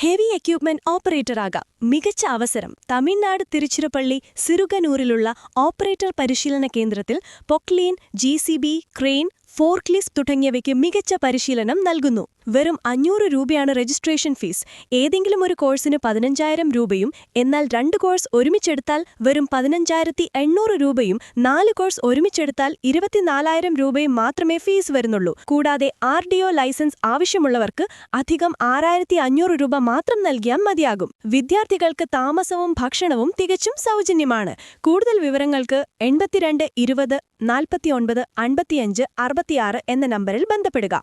Heavy equipment ഓപ്പറേറ്ററാകാം. മികച്ച അവസരം. Tamil Nadu Tiruchirappalli സിറുകനൂരിലുള്ള operator പരിശീലന കേന്ദ്രത്തിൽ പൊക്ലീൻ, ജി.സി.ബി, ക്രെയിൻ, ഫോർക്ലിഫ്റ്റ് തുടങ്ങിയവയ്ക്ക് മികച്ച പരിശീലനം നൽകുന്നു. വെറും 500 രൂപയാണ് രജിസ്ട്രേഷൻ ഫീസ്. ഏതെങ്കിലും ഒരു കോഴ്സിന് 15,000 രൂപയും, എന്നാൽ 2 കോഴ്സ് ഒരുമിച്ചെടുത്താൽ വെറും 15,800 രൂപയും, 4 കോഴ്സ് ഒരുമിച്ചെടുത്താൽ 24,000 രൂപയും മാത്രമേ ഫീസ് വരുന്നുള്ളൂ. കൂടാതെ RDO ലൈസൻസ് ആവശ്യമുള്ളവർക്ക് അധികം 6,500 രൂപ മാത്രം നൽകിയാൽ മതിയാകും. വിദ്യാർത്ഥികൾക്ക് താമസവും ഭക്ഷണവും തികച്ചും സൗജന്യമാണ്. കൂടുതൽ വിവരങ്ങൾക്ക് 82 20 49 55 66 എന്ന നമ്പറിൽ ബന്ധപ്പെടുക.